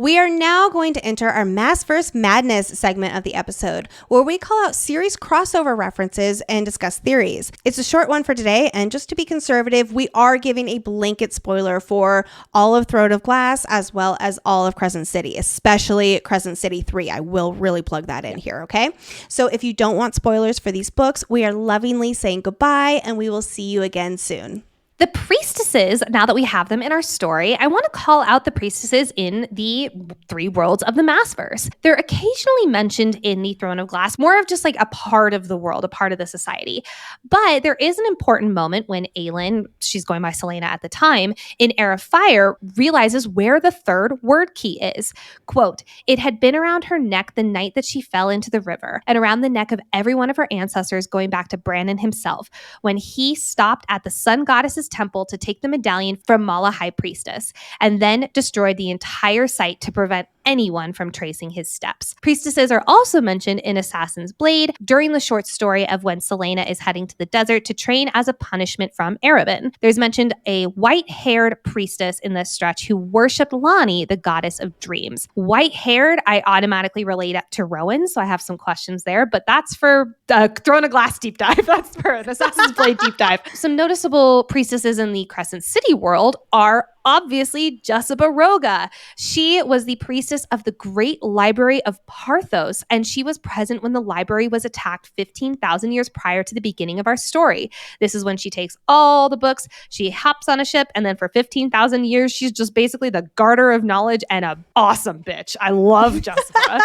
We are now going to enter our Massverse Madness segment of the episode, where we call out series crossover references and discuss theories. It's a short one for today, and just to be conservative, we are giving a blanket spoiler for all of Throne of Glass, as well as all of Crescent City, especially Crescent City 3. I will really plug that in here, okay? So if you don't want spoilers for these books, we are lovingly saying goodbye, and we will see you again soon. The priestesses, now that we have them in our story, I want to call out the priestesses in the three worlds of the Massverse. They're occasionally mentioned in the Throne of Glass, more of just like a part of the world, a part of the society. But there is an important moment when Aelin, she's going by Selena at the time, in Heir of Fire, realizes where the third word key is. Quote, "It had been around her neck the night that she fell into the river, and around the neck of every one of her ancestors going back to Brandon himself, when he stopped at the sun goddess's temple to take the medallion from Mala High Priestess, and then destroyed the entire site to prevent anyone from tracing his steps." Priestesses are also mentioned in Assassin's Blade during the short story of when Selena is heading to the desert to train as a punishment from Erebin. There's mentioned a white-haired priestess in this stretch who worshipped Lani, the goddess of dreams. White-haired, I automatically relate it to Rowan, so I have some questions there, but that's for Throne of Glass deep dive. That's for an Assassin's Blade deep dive. Some noticeable priestesses in the Crescent City world are obviously Jessica Roga. She was the priestess of the Great Library of Parthos, and she was present when the library was attacked 15,000 years prior to the beginning of our story. This is when she takes all the books, she hops on a ship, and then for 15,000 years, she's just basically the garter of knowledge and an awesome bitch. I love Jessica.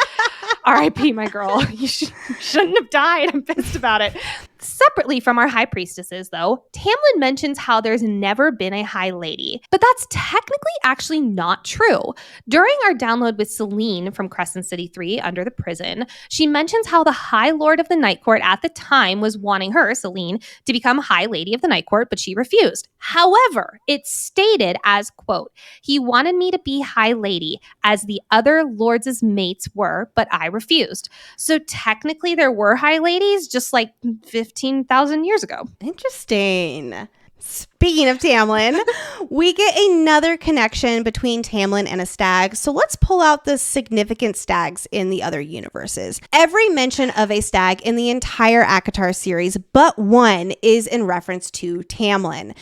R.I.P. my girl. You shouldn't have died. I'm pissed about it. Separately from our high priestesses, though, Tamlin mentions how there's never been a high lady, but that's technically actually not true. During our download with Celine from Crescent City 3, Under the Prison, she mentions how the High Lord of the Night Court at the time was wanting her, Celine, to become High Lady of the Night Court, but she refused. However, it's stated as, quote, "He wanted me to be High Lady, as the other lords' mates were, but I refused." So technically there were High Ladies, just like 15,000 years ago. Interesting. Speaking of Tamlin, we get another connection between Tamlin and a stag. So let's pull out the significant stags in the other universes. Every mention of a stag in the entire ACOTAR series, but one, is in reference to Tamlin.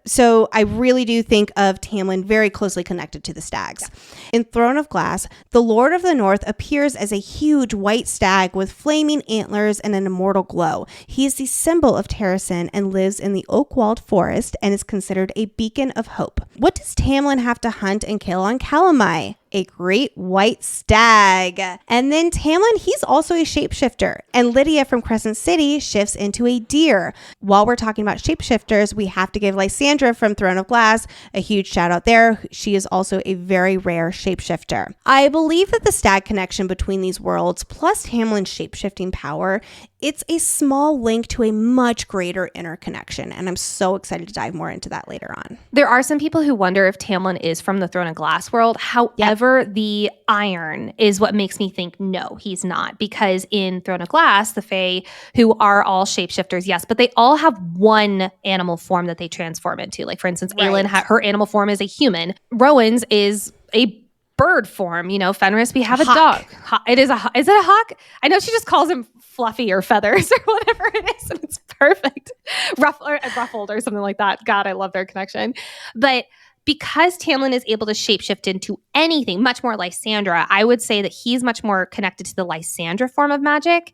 So I really do think of Tamlin very closely connected to the stags. Yeah. In Throne of Glass, the Lord of the North appears as a huge white stag with flaming antlers and an immortal glow. He is the symbol of Terrasen and lives in the oak-walled forest and is considered a beacon of hope. What does Tamlin have to hunt and kill on Calamai? A great white stag. And then Tamlin, he's also a shapeshifter. And Lydia from Crescent City shifts into a deer. While we're talking about shapeshifters, we have to give Lysandra from Throne of Glass a huge shout out there. She is also a very rare shapeshifter. I believe that the stag connection between these worlds, plus Tamlin's shapeshifting power, it's a small link to a much greater interconnection. And I'm so excited to dive more into that later on. There are some people who wonder if Tamlin is from the Throne of Glass world. However, the iron is what makes me think no, he's not. Because in Throne of Glass, the Fae, who are all shapeshifters, yes, but they all have one animal form that they transform into. Like, for instance, Aelin, her animal form is a human. Rowan's is a bird form. You know, Fenris, we have a dog. Is it a hawk? I know she just calls him Fluffy or Feathers or whatever it is, and it's perfect. Ruffled or something like that. God, I love their connection. But because Tamlin is able to shapeshift into anything, much more Lysandra, I would say that he's much more connected to the Lysandra form of magic.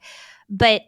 But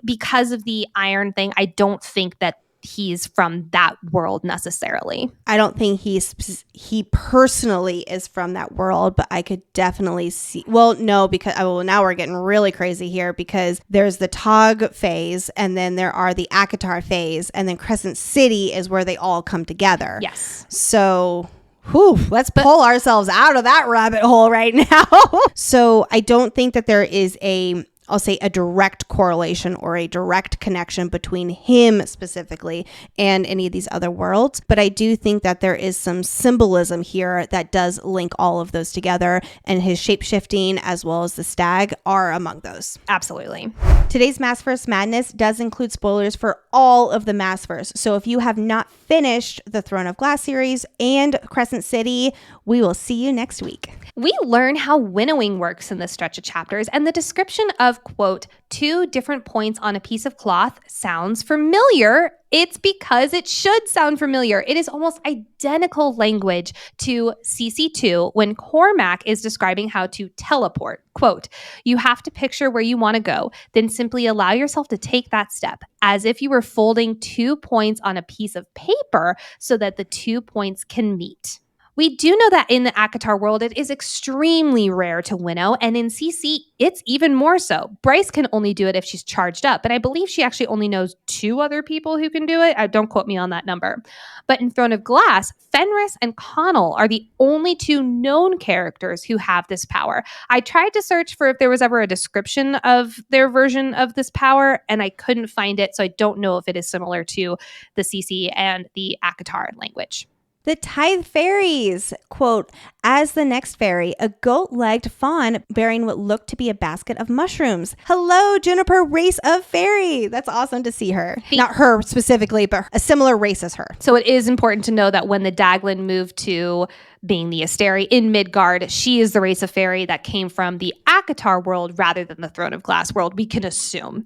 because of the iron thing, I don't think that he's from that world necessarily. I don't think he personally is from that world, but I could definitely see. Well, no, because now we're getting really crazy here, because there's the Tog phase, and then there are the ACOTAR phase, and then Crescent City is where they all come together. Yes. So let's pull ourselves out of that rabbit hole right now. So I don't think that there is a I'll say a direct correlation or a direct connection between him specifically and any of these other worlds. But I do think that there is some symbolism here that does link all of those together, and his shapeshifting as well as the stag are among those. Absolutely. Today's Massverse Madness does include spoilers for all of the Massverse. So if you have not finished the Throne of Glass series and Crescent City, we will see you next week. We learn how winnowing works in this stretch of chapters, and the description of, quote, 2 different points on a piece of cloth sounds familiar. It's because it should sound familiar. It is almost identical language to CC2 when Cormac is describing how to teleport. Quote, you have to picture where you want to go, then simply allow yourself to take that step as if you were folding 2 points on a piece of paper so that the 2 points can meet. We do know that in the ACOWAR world, it is extremely rare to winnow, and in CC, it's even more so. Bryce can only do it if she's charged up, and I believe she actually only knows 2 other people who can do it. Don't quote me on that number. But in Throne of Glass, Fenris and Connell are the only 2 known characters who have this power. I tried to search for if there was ever a description of their version of this power, and I couldn't find it, so I don't know if it is similar to the CC and the ACOWAR language. The tithe fairies, quote, as the next fairy, a goat-legged fawn bearing what looked to be a basket of mushrooms. Hello, Juniper race of fairy. That's awesome to see her. Not her specifically, but a similar race as her. So it is important to know that when the Daglin moved to being the Asteri in Midgard, she is the race of fairy that came from the ACOWAR world rather than the Throne of Glass world, we can assume,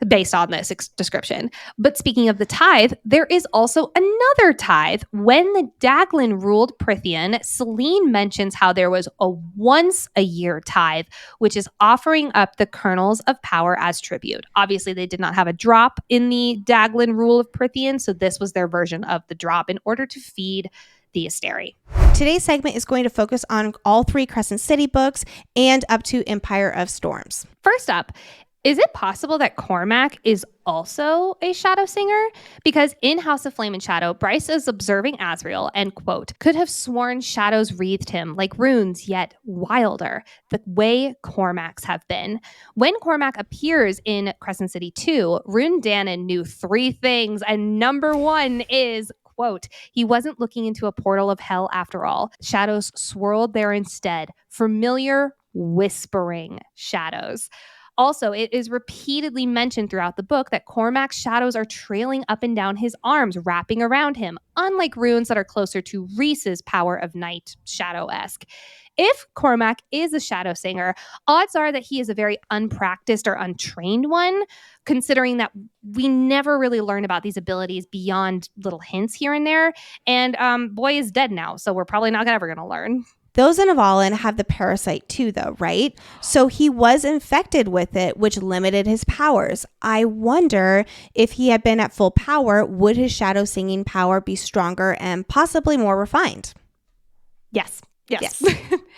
based on this description. But speaking of the tithe, there is also another tithe. When the Daglin ruled Prythian, Selene mentions how there was a once-a-year tithe, which is offering up the kernels of power as tribute. Obviously, they did not have a drop in the Daglin rule of Prythian, so this was their version of the drop in order to feed the Asteri. Today's segment is going to focus on all 3 Crescent City books and up to Empire of Storms. First up, is it possible that Cormac is also a shadow singer? Because in House of Flame and Shadow, Bryce is observing Asriel and, quote, could have sworn shadows wreathed him like runes, yet wilder, the way Cormac's have been. When Cormac appears in Crescent City 2, Rune Dannon knew 3 things, and number 1 is, quote, he wasn't looking into a portal of hell after all. Shadows swirled there instead. Familiar, whispering shadows. Also, it is repeatedly mentioned throughout the book that Cormac's shadows are trailing up and down his arms, wrapping around him, unlike runes that are closer to Rhys's power of night, shadow-esque. If Cormac is a shadow singer, odds are that he is a very unpracticed or untrained one, considering that we never really learn about these abilities beyond little hints here and there. And boy is dead now, so we're probably not ever going to learn. Those in Avalon have the parasite too, though, right? So he was infected with it, which limited his powers. I wonder if he had been at full power, would his shadow singing power be stronger and possibly more refined? Yes.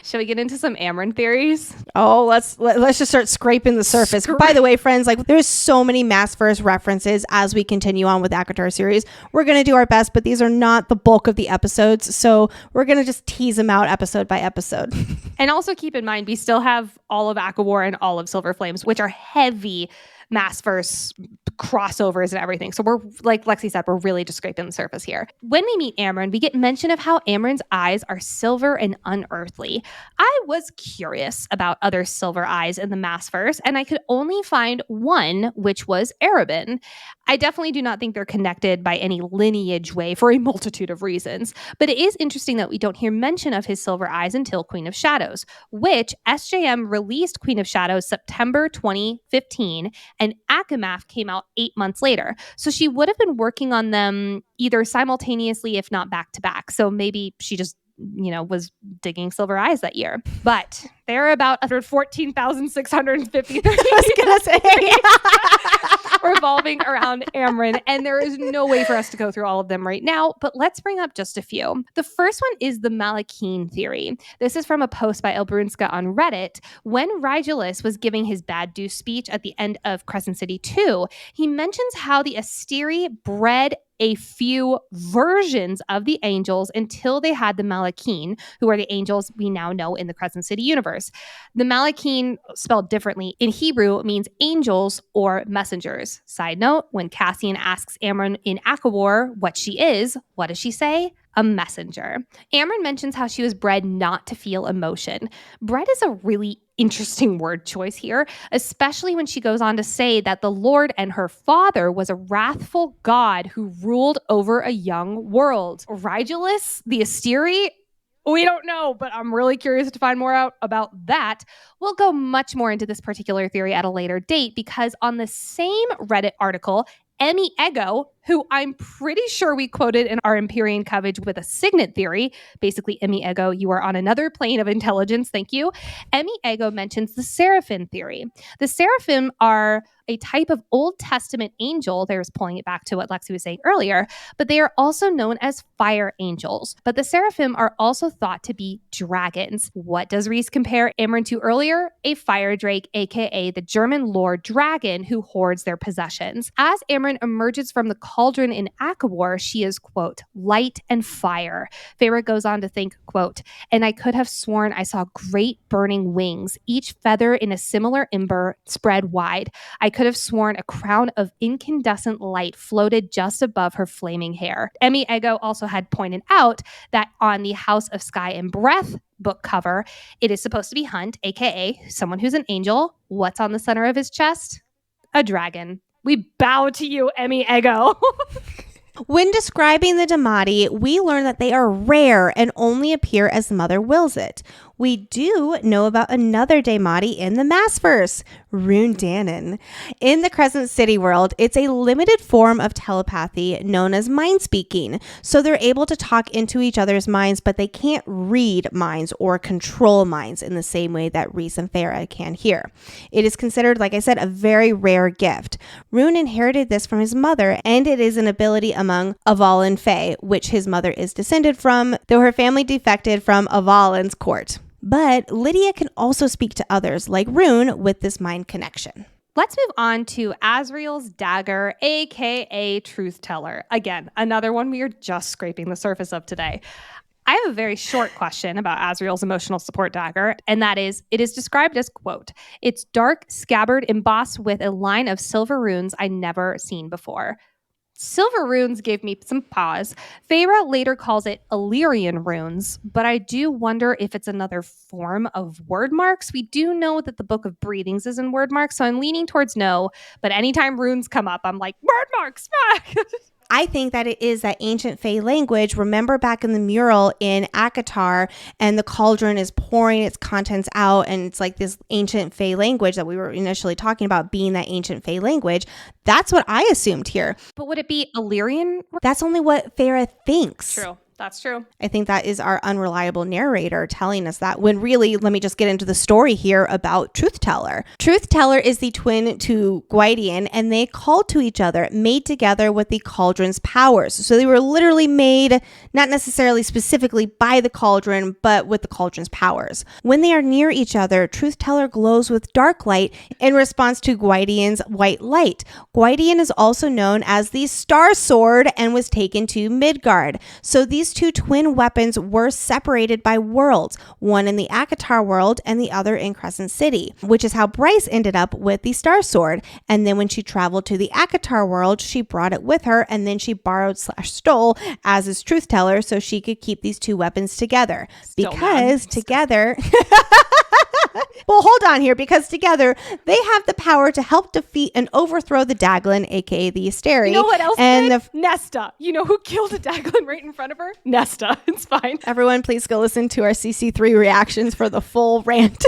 Shall we get into some Amren theories? Oh, let's just start scraping the surface. By the way, friends, like there's so many Massverse references as we continue on with the ACOWAR series. We're going to do our best, but these are not the bulk of the episodes. So we're going to just tease them out episode by episode. And also keep in mind, we still have all of ACOWAR and all of Silver Flames, which are heavy Massverse crossovers and everything. So we're, like Lexi said, we're really just scraping the surface here. When we meet Amren, we get mention of how Amren's eyes are silver and unearthly. I was curious about other silver eyes in the Massverse, and I could only find one, which was Erebin. I definitely do not think they're connected by any lineage way for a multitude of reasons, but it is interesting that we don't hear mention of his silver eyes until Queen of Shadows, which SJM released Queen of Shadows September 2015, and ACOMAF came out 8 months later. So she would have been working on them either simultaneously, if not back to back. So maybe she just, was digging silver eyes that year. But they're about 14,653. I was going to say. Revolving around Amren, and there is no way for us to go through all of them right now, but let's bring up just a few. The first one is the Malakine theory. This is from a post by Elbrunska on Reddit. When Rigelus was giving his Bad Deuce speech at the end of Crescent City 2, he mentions how the Asteri bred a few versions of the angels until they had the Malachim, who are the angels we now know in the Crescent City universe. The Malachim, spelled differently in Hebrew, means angels or messengers. Side note, when Cassian asks Amren in ACOWAR what she is, what does she say? A messenger. Amren mentions how she was bred not to feel emotion. Bred is a really interesting word choice here, especially when she goes on to say that the Lord and her father was a wrathful god who ruled over a young world. Rigulus, the Asteri? We don't know, but I'm really curious to find more out about that. We'll go much more into this particular theory at a later date because on the same Reddit article, Emmy Ego, who I'm pretty sure we quoted in our Empyrean coverage with a signet theory. Basically, Emmy Ego, you are on another plane of intelligence. Thank you. Emmy Ego mentions the seraphim theory. The seraphim are a type of Old Testament angel. There's pulling it back to what Lexi was saying earlier, but they are also known as fire angels. But the seraphim are also thought to be dragons. What does Reese compare Amren to earlier? A fire drake, aka the German lord dragon who hoards their possessions. As Amren emerges from the cauldron in ACOWAR, she is, quote, light and fire. Feyre goes on to think, quote, and I could have sworn I saw great burning wings, each feather in a similar ember spread wide. I could have sworn a crown of incandescent light floated just above her flaming hair. Emmy Ego also had pointed out that on the House of Sky and Breath book cover, it is supposed to be Hunt, aka someone who's an angel. What's on the center of his chest? A dragon. We bow to you, Emmy Ego. When describing the Deatti, we learn that they are rare and only appear as the mother wills it. We do know about another Deatti in the Massverse, Rune Danon. In the Crescent City world, it's a limited form of telepathy known as mind speaking. So they're able to talk into each other's minds, but they can't read minds or control minds in the same way that Reese and Feyre can here. It is considered, like I said, a very rare gift. Rune inherited this from his mother, and it is an ability among Avallen Fae, which his mother is descended from, though her family defected from Avallen's court. But Lydia can also speak to others, like Rune, with this mind connection. Let's move on to Azriel's dagger, aka Truth Teller. Again, another one we are just scraping the surface of today. I have a very short question about Azriel's emotional support dagger, and that is, it is described as, quote, it's dark scabbard embossed with a line of silver runes I never seen before. Silver runes gave me some pause. Feyre later calls it Illyrian runes, but I do wonder if it's another form of word marks. We do know that the Book of Breathings is in word marks, so I'm leaning towards no, but anytime runes come up, I'm like, word marks, fuck! I think that it is that ancient Fae language. Remember back in the mural in ACOTAR, and the cauldron is pouring its contents out, and it's like this ancient Fae language that we were initially talking about being that ancient Fae language. That's what I assumed here. But would it be Illyrian? That's only what Feyre thinks. True. That's true. I think that is our unreliable narrator telling us that, when really, let me just get into the story here about Truth Teller. Truth Teller is the twin to Gwydion, and they called to each other, made together with the cauldron's powers. So they were literally made, not necessarily specifically by the cauldron, but with the cauldron's powers. When they are near each other, Truth Teller glows with dark light in response to Gwydion's white light. Gwydion is also known as the Star Sword and was taken to Midgard. So these two twin weapons were separated by worlds, one in the ACOTAR world and the other in Crescent City, which is how Bryce ended up with the Star Sword. And then when she traveled to the ACOTAR world, she brought it with her, and then she borrowed/stole as is Truth Teller so she could keep these two weapons together. Because together... Well, hold on here, because together they have the power to help defeat and overthrow the Daglin, aka the Asteri. You know what else and did? Nesta. You know who killed a Daglin right in front of her? Nesta. It's fine. Everyone, please go listen to our CC3 reactions for the full rant.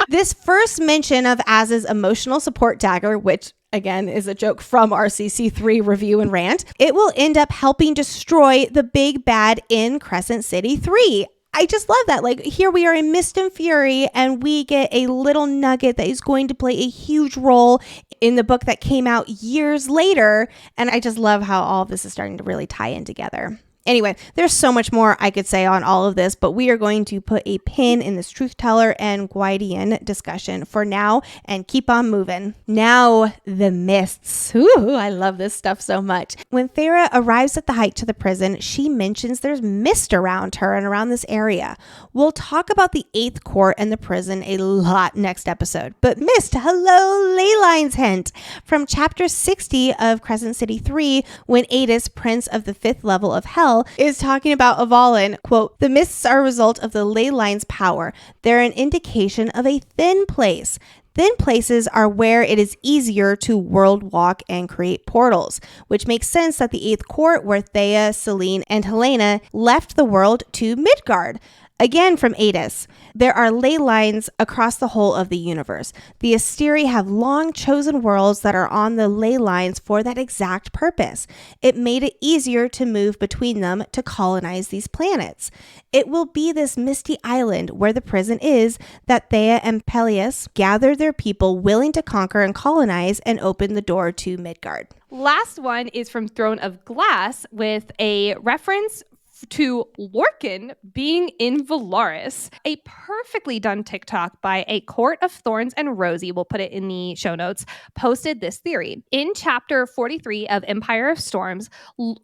This first mention of Az's emotional support dagger, which again is a joke from our CC3 review and rant, it will end up helping destroy the big bad in Crescent City 3. I just love that. Like, here we are in Mist and Fury, and we get a little nugget that is going to play a huge role in the book that came out years later. And I just love how all of this is starting to really tie in together. Anyway, there's so much more I could say on all of this, but we are going to put a pin in this truth teller and Gwydion discussion for now and keep on moving. Now, the mists. Ooh, I love this stuff so much. When Thera arrives at the hike to the prison, she mentions there's mist around her and around this area. We'll talk about the 8th court and the prison a lot next episode. But mist, hello, ley lines hint. From chapter 60 of Crescent City 3, when Adis, prince of the 5th level of hell, is talking about Avalon, quote, the mists are a result of the ley line's power. They're an indication of a thin place. Thin places are where it is easier to world walk and create portals, which makes sense that the 8th court, where Thea, Selene, and Helena left the world to Midgard. Again from Adis, there are ley lines across the whole of the universe. The Asteri have long chosen worlds that are on the ley lines for that exact purpose. It made it easier to move between them to colonize these planets. It will be this misty island where the prison is that Thea and Peleus gather their people willing to conquer and colonize and open the door to Midgard. Last one is from Throne of Glass with a reference to Lorcan being in Velaris. A perfectly done TikTok by a Court of Thorns and Rosie, we'll put it in the show notes, posted this theory. In chapter 43 of Empire of Storms,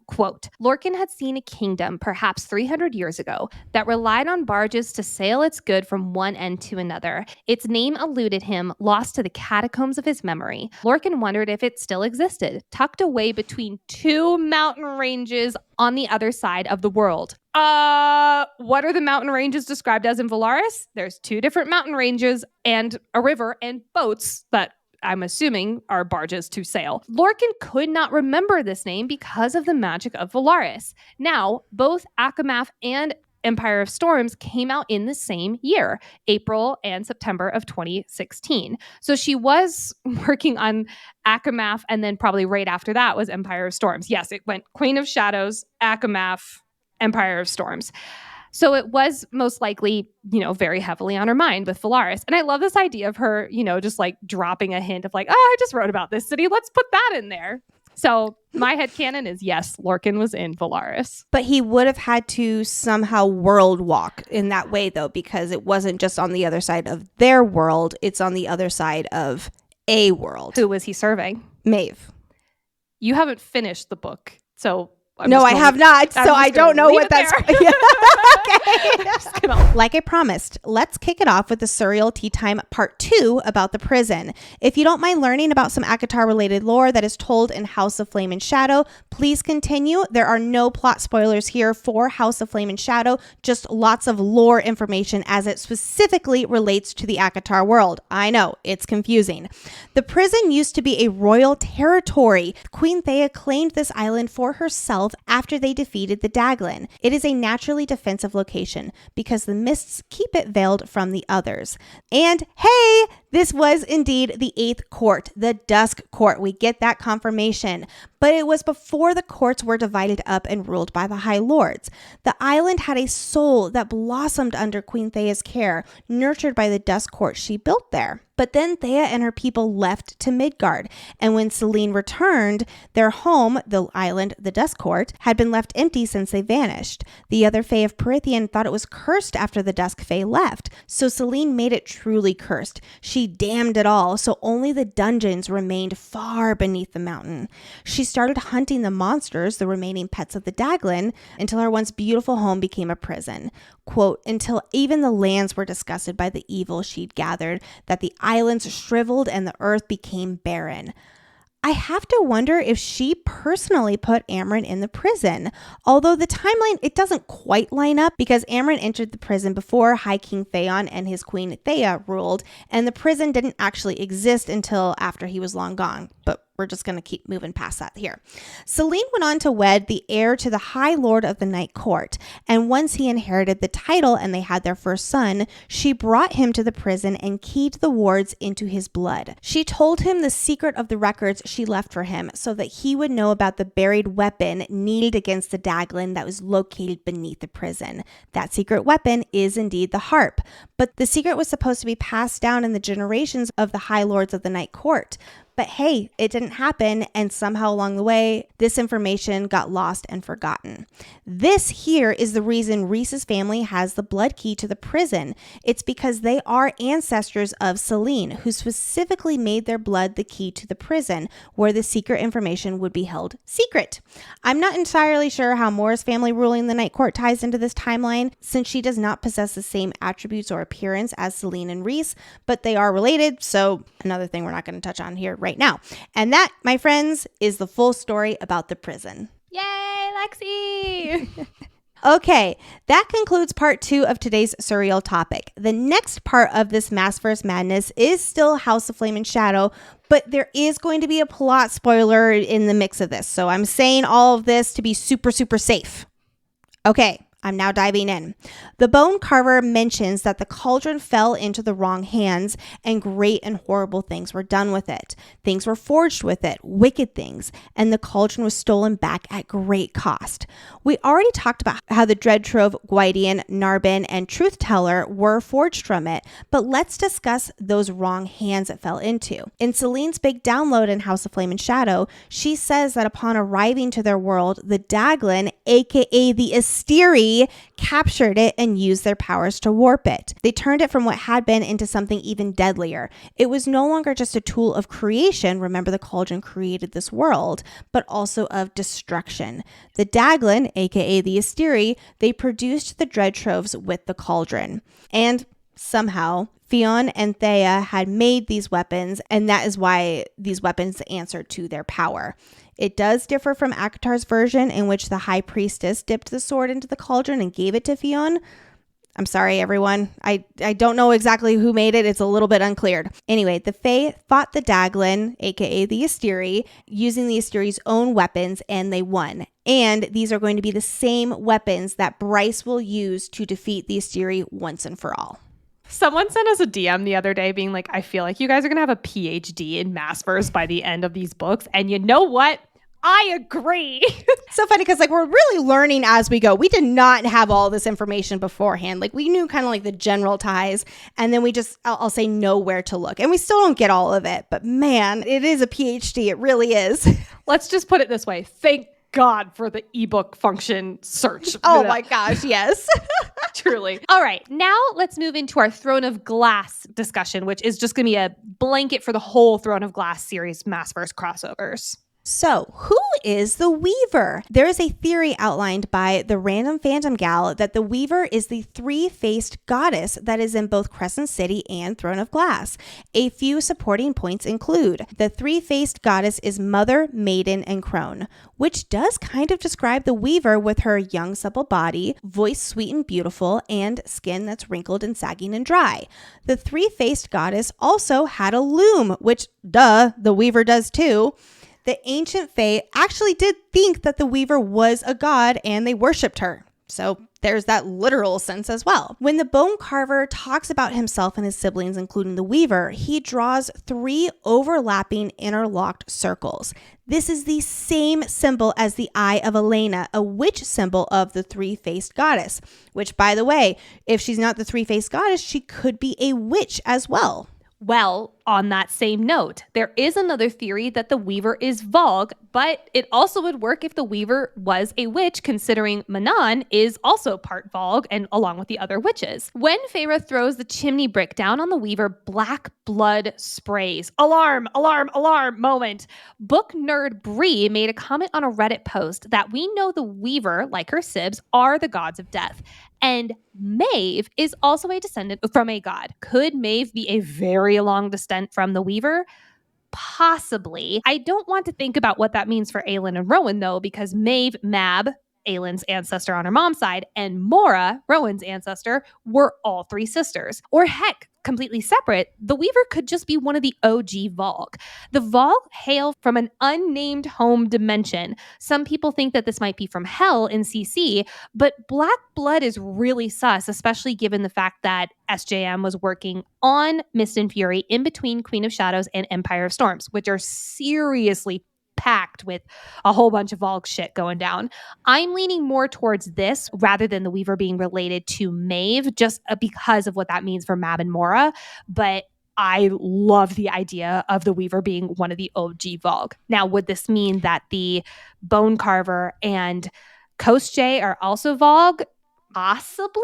quote, Lorcan had seen a kingdom perhaps 300 years ago that relied on barges to sail its good from one end to another. Its name eluded him, lost to the catacombs of his memory. Lorcan wondered if it still existed, tucked away between 2 mountain ranges on the other side of the world. What are the mountain ranges described as in Velaris? There's 2 different mountain ranges and a river and boats that I'm assuming are barges to sail. Lorcan could not remember this name because of the magic of Velaris. Now, both ACOMAF and Empire of Storms came out in the same year, April and September of 2016. So she was working on ACOMAF, and then probably right after that was Empire of Storms. Yes, it went Queen of Shadows, ACOMAF, Empire of Storms. So it was most likely, very heavily on her mind with Velaris. And I love this idea of her, just like dropping a hint of like, I just wrote about this city. Let's put that in there. So my headcanon is yes, Lorcan was in Velaris. But he would have had to somehow world walk in that way, though, because it wasn't just on the other side of their world. It's on the other side of a world. Who was he serving? Maeve. You haven't finished the book, so... No, I have not, so I don't know what that's... Okay. Like I promised, let's kick it off with the Surreal Tea Time Part 2 about the prison. If you don't mind learning about some ACOTAR-related lore that is told in House of Flame and Shadow, please continue. There are no plot spoilers here for House of Flame and Shadow, just lots of lore information as it specifically relates to the ACOTAR world. I know, it's confusing. The prison used to be a royal territory. Queen Thea claimed this island for herself after they defeated the Daglin. It is a naturally defensive location because the mists keep it veiled from the others. And hey, this was indeed the 8th court, the Dusk Court. We get that confirmation. But it was before the courts were divided up and ruled by the High Lords. The island had a soul that blossomed under Queen Thea's care, nurtured by the Dusk Court she built there. But then Thea and her people left to Midgard, and when Selene returned, their home, the island, the Dusk Court, had been left empty since they vanished. The other Fae of Prythian thought it was cursed after the Dusk Fae left, so Selene made it truly cursed. She damned it all, so only the dungeons remained far beneath the mountain. She started hunting the monsters, the remaining pets of the Daglin, until her once beautiful home became a prison. Quote, until even the lands were disgusted by the evil she'd gathered, that the islands shriveled and the earth became barren. I have to wonder if she personally put Amren in the prison. Although the timeline, it doesn't quite line up because Amren entered the prison before High King Theon and his queen Thea ruled, and the prison didn't actually exist until after he was long gone. But we're just going to keep moving past that here. Selene went on to wed the heir to the High Lord of the Night Court, and once he inherited the title and they had their first son, she brought him to the prison and keyed the wards into his blood. She told him the secret of the records she left for him so that he would know about the buried weapon needed against the Daglin that was located beneath the prison. That secret weapon is indeed the harp, but the secret was supposed to be passed down in the generations of the High Lords of the Night Court. But hey, it didn't happen, and somehow along the way, this information got lost and forgotten. This here is the reason Rhys's family has the blood key to the prison. It's because they are ancestors of Selene, who specifically made their blood the key to the prison, where the secret information would be held secret. I'm not entirely sure how Mora's family ruling the Night Court ties into this timeline, since she does not possess the same attributes or appearance as Selene and Rhys, but they are related, so another thing we're not going to touch on here right now. And that, my friends, is the full story about the prison. Yay, Lexi! Okay, that concludes part 2 of today's surreal topic. The next part of this Massverse madness is still House of Flame and Shadow, but there is going to be a plot spoiler in the mix of this. So I'm saying all of this to be super, super safe. Okay, I'm now diving in. The Bone Carver mentions that the cauldron fell into the wrong hands and great and horrible things were done with it. Things were forged with it, wicked things, and the cauldron was stolen back at great cost. We already talked about how the Dread Trove, Gwydion, Narbin, and Truth Teller were forged from it, but let's discuss those wrong hands it fell into. In Celine's big download in House of Flame and Shadow, she says that upon arriving to their world, the Daglin, aka the Asteri, captured it and used their powers to warp it. They turned it from what had been into something even deadlier. It was no longer just a tool of creation, remember the cauldron created this world, but also of destruction. The Daglin, aka the Asteri, they produced the Dread Troves with the cauldron. And somehow, Fionn and Thea had made these weapons, and that is why these weapons answer to their power. It does differ from ACOTAR's version, in which the High Priestess dipped the sword into the cauldron and gave it to Fionn. I'm sorry, everyone. I don't know exactly who made it. It's a little bit unclear. Anyway, the Fae fought the Daglin, aka the Asteri, using the Asteri's own weapons, and they won. And these are going to be the same weapons that Bryce will use to defeat the Asteri once and for all. Someone sent us a DM the other day being like, I feel like you guys are going to have a PhD in Massverse by the end of these books. And you know what? I agree. So funny because we're really learning as we go. We did not have all this information beforehand. We knew kind of the general ties, and then we just, I'll say, know where to look. And we still don't get all of it, but man, it is a PhD. It really is. Let's just put it this way. Thank God for the ebook function search. Oh my gosh, yes. Truly. All right, now let's move into our Throne of Glass discussion, which is just going to be a blanket for the whole Throne of Glass series Massverse crossovers. So, who is the Weaver? There is a theory outlined by the Random Phantom Gal that the Weaver is the three-faced goddess that is in both Crescent City and Throne of Glass. A few supporting points include the three-faced goddess is Mother, Maiden, and Crone, which does kind of describe the Weaver with her young, supple body, voice sweet and beautiful, and skin that's wrinkled and sagging and dry. The three-faced goddess also had a loom, which, duh, the Weaver does too. The ancient Fae actually did think that the Weaver was a god and they worshipped her. So there's that literal sense as well. When the Bone Carver talks about himself and his siblings, including the Weaver, he draws 3 overlapping interlocked circles. This is the same symbol as the Eye of Elena, a witch symbol of the three-faced goddess, which, by the way, if she's not the three-faced goddess, she could be a witch as well. Well, on that same note, there is another theory that the Weaver is Vogue, but it also would work if the Weaver was a witch, considering Manon is also part Vogue and along with the other witches. When Feyre throws the chimney brick down on the Weaver, black blood sprays. Alarm, alarm, alarm moment. Book nerd Bree made a comment on a Reddit post that we know the Weaver, like her sibs, are the gods of death. And Maeve is also a descendant from a god. Could Maeve be a very long descent from the Weaver? Possibly. I don't want to think about what that means for Aelin and Rowan, though, because Maeve, Mab, Aelin's ancestor on her mom's side, and Mora, Rowan's ancestor, were all 3 sisters. Or heck, completely separate, the Weaver could just be one of the OG Vogue. The Vogue hail from an unnamed home dimension. Some people think that this might be from Hell in CC, but Black Blood is really sus, especially given the fact that SJM was working on Mist and Fury in between Queen of Shadows and Empire of Storms, which are seriously packed with a whole bunch of Vogue shit going down. I'm leaning more towards this rather than the Weaver being related to Maeve, just because of what that means for Mab and Mora. But I love the idea of the Weaver being one of the OG Vogue. Now, would this mean that the Bone Carver and Coast J are also Vogue? Possibly,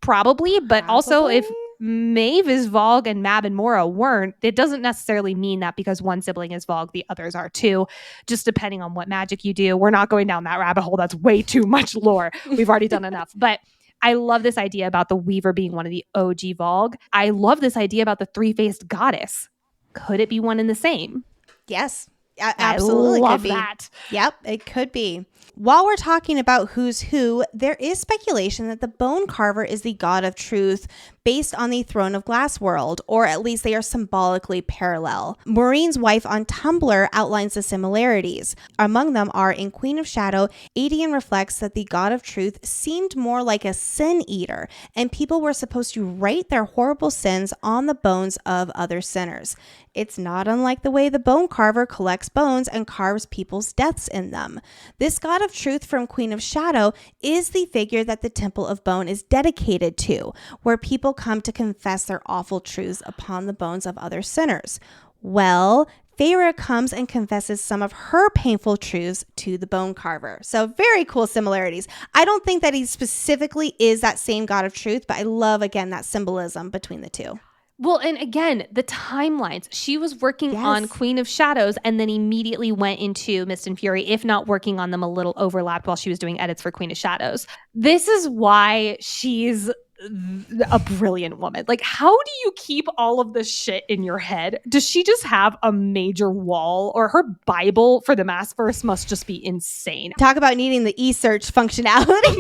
probably, but also if Maeve is Vogue and Mab and Mora weren't, it doesn't necessarily mean that because one sibling is Vogue, the others are too, just depending on what magic you do. We're not going down that rabbit hole. That's way too much lore. We've already done enough. But I love this idea about the Weaver being one of the OG Vogue. I love this idea about the three-faced goddess. Could it be one and the same? Yes, absolutely. I love could be. that. Yep, it could be. While we're talking about who's who, there is speculation that the Bone Carver is the god of truth based on the Throne of Glass world, or at least they are symbolically parallel. Maureen's wife on Tumblr outlines the similarities. Among them are, in Queen of Shadow, Adian reflects that the god of truth seemed more like a sin eater, and people were supposed to write their horrible sins on the bones of other sinners. It's not unlike the way the Bone Carver collects bones and carves people's deaths in them. This god of truth from Queen of Shadow is the figure that the Temple of Bone is dedicated to, where people come to confess their awful truths upon the bones of other sinners. Well, Feyre comes and confesses some of her painful truths to the Bone Carver. So very cool similarities. I don't think that he specifically is that same god of truth, but I love, again, that symbolism between the two. Well, and again, the timelines. She was working on Queen of Shadows and then immediately went into Mist and Fury, if not working on them a little overlapped while she was doing edits for Queen of Shadows. This is why she's a brilliant woman. Like, how do you keep all of this shit in your head? Does she just have a major wall, or her Bible for the Massverse must just be insane? Talk about needing the e-search functionality.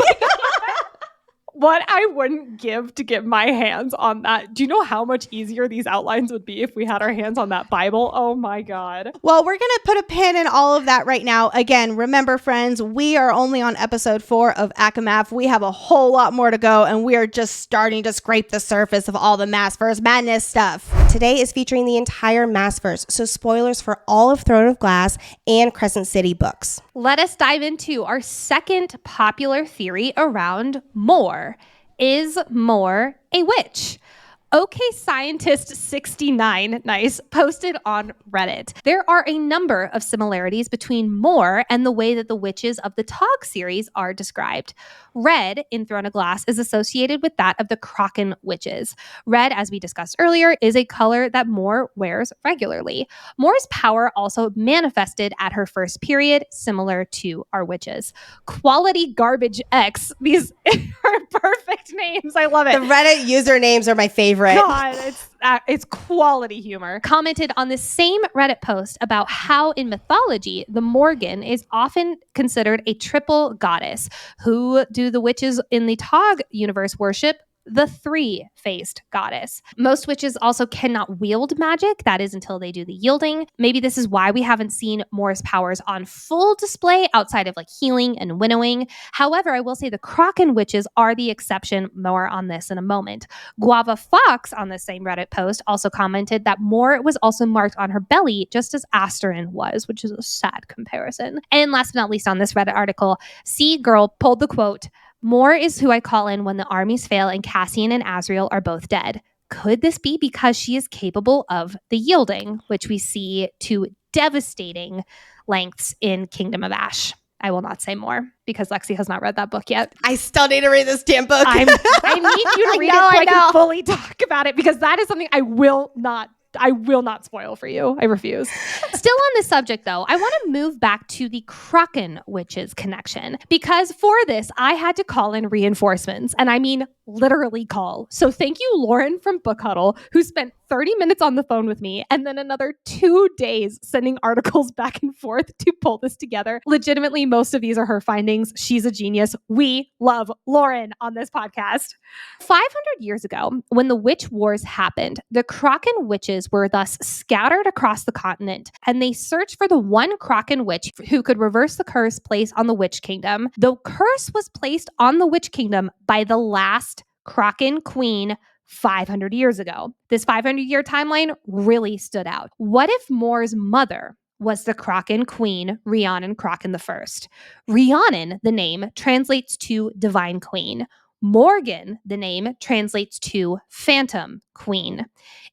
What I wouldn't give to get my hands on that. Do you know how much easier these outlines would be if we had our hands on that Bible? Oh my God. Well, we're going to put a pin in all of that right now. Again, remember, friends, we are only on episode 4 of ACOMAF. We have a whole lot more to go, and we are just starting to scrape the surface of all the Massverse madness stuff. Today is featuring the entire Massverse, so spoilers for all of Throne of Glass and Crescent City books. Let us dive into our second popular theory around Mor. Is Mor a witch? OK Scientist 69, nice, posted on Reddit. There are a number of similarities between Mor and the way that the witches of the Tog series are described. Red in Throne of Glass is associated with that of the Kraken witches. Red, as we discussed earlier, is a color that Mor wears regularly. Mor's power also manifested at her first period, similar to our witches. Quality Garbage X, these are perfect names. I love it. The Reddit usernames are my favorite. God, it's quality humor. Commented on the same Reddit post about how in mythology, the Morgan is often considered a triple goddess. Who do the witches in the Tog universe worship? The three-faced goddess. Most witches also cannot wield magic. That is until they do the yielding. Maybe this is why we haven't seen Mor's powers on full display outside of like healing and winnowing. However, I will say the Kraken witches are the exception. More on this in a moment. Guava Fox on the same Reddit post also commented that Mor was also marked on her belly just as Asterin was, which is a sad comparison. And last but not least on this Reddit article, C Girl pulled the quote, "Mor is who I call in when the armies fail and Cassian and Azriel are both dead. Could this be because she is capable of the yielding, which we see to devastating lengths in Kingdom of Ash?" I will not say more because Lexi has not read that book yet. I still need to read this damn book. I need you to read it so I can fully talk about it, because that is something I will not spoil for you. I refuse. Still on this subject, though, I want to move back to the Kraken witches connection, because for this, I had to call in reinforcements, and I mean literally call. So thank you, Lurin from Book Huddle, who spent 30 minutes on the phone with me and then another 2 days sending articles back and forth to pull this together. Legitimately, most of these are her findings. She's a genius. We love Lurin on this podcast. 500 years ago, when the Witch Wars happened, the Kraken witches were thus scattered across the continent, and they searched for the one Kraken witch who could reverse the curse placed on the Witch Kingdom. The curse was placed on the Witch Kingdom by the last Kraken queen 500 years ago. This 500-year timeline really stood out. What if Mor's mother was the Kraken queen, Rhiannon Kraken the First? Rhiannon, the name, translates to divine queen. Morgan, the name, translates to phantom queen.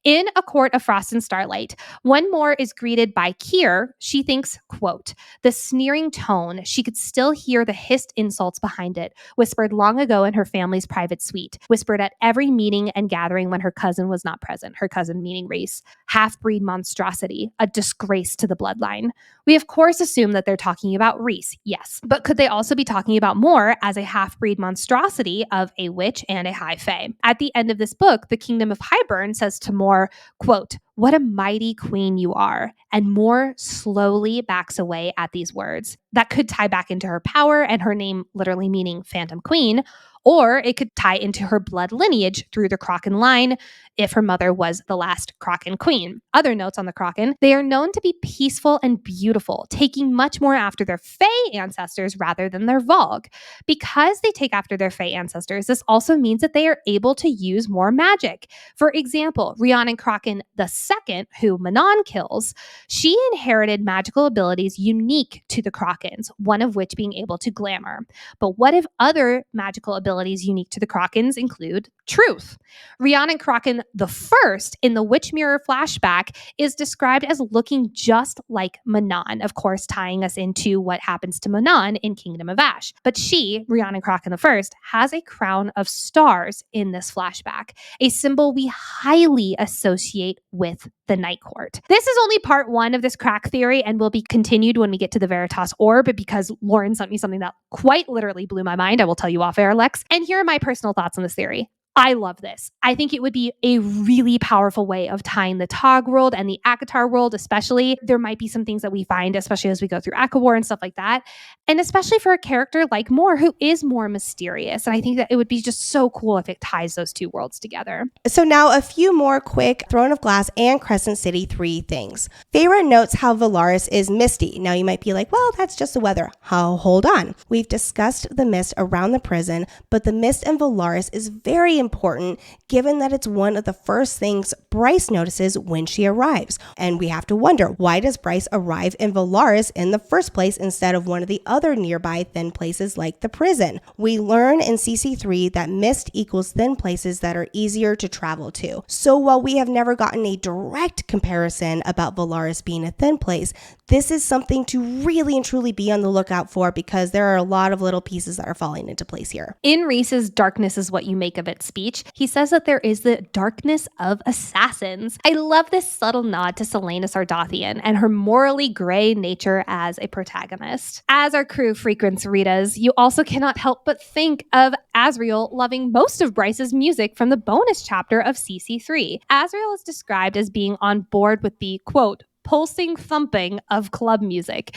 In A Court of Frost and Starlight, one more is greeted by Kier. She thinks, quote, the sneering tone, she could still hear the hissed insults behind it, whispered long ago in her family's private suite, whispered at every meeting and gathering when her cousin was not present, her cousin meaning Rhys. Half-breed monstrosity, a disgrace to the bloodline. We of course assume that they're talking about Rhys, yes, but could they also be talking about Mor as a half-breed monstrosity of a witch and a high fae? At the end of this book, the Kingdom of Hybern says to Mor, quote, what a mighty queen you are. And Mor slowly backs away at these words. That could tie back into her power and her name literally meaning Phantom Queen, or it could tie into her blood lineage through the Kraken line if her mother was the last Kraken queen. Other notes on the Kraken, they are known to be peaceful and beautiful, taking much more after their Fae ancestors rather than their Vogue. Because they take after their Fae ancestors, this also means that they are able to use more magic. For example, Rhiannon Kraken II, who Manon kills, she inherited magical abilities unique to the Krakens, one of which being able to glamour. But what if other magical abilities unique to the Krakens include truth? Rhiannon Kraken I in the Witch Mirror flashback is described as looking just like Manon, of course tying us into what happens to Manon in Kingdom of Ash. But she, Rhiannon Kraken I, has a crown of stars in this flashback, a symbol we highly associate with the Night Court. This is only part one of this crack theory and will be continued when we get to the Veritas Orb, because Lurin sent me something that quite literally blew my mind. I will tell you off air, Lex. And here are my personal thoughts on this theory. I love this. I think it would be a really powerful way of tying the Tog world and the ACOTAR world, especially. There might be some things that we find, especially as we go through ACOWAR and stuff like that. And especially for a character like Mor, who is more mysterious. And I think that it would be just so cool if it ties those two worlds together. So now a few more quick Throne of Glass and Crescent City 3 things. Feyre notes how Velaris is misty. Now you might be like, well, that's just the weather. Hold on. We've discussed the mist around the prison, but the mist in Velaris is very important given that it's one of the first things Bryce notices when she arrives. And we have to wonder, why does Bryce arrive in Velaris in the first place instead of one of the other nearby thin places like the prison? We learn in CC3 that mist equals thin places that are easier to travel to. So while we have never gotten a direct comparison about Velaris being a thin place, this is something to really and truly be on the lookout for, because there are a lot of little pieces that are falling into place here. In Rhys's darkness is what you make of it speech, he says that there is the darkness of assassins. I love this subtle nod to Selena Sardothian and her morally gray nature as a protagonist. As our crew frequents Rita's, you also cannot help but think of Azriel loving most of Bryce's music from the bonus chapter of CC3. Azriel is described as being on board with the, quote, pulsing thumping of club music.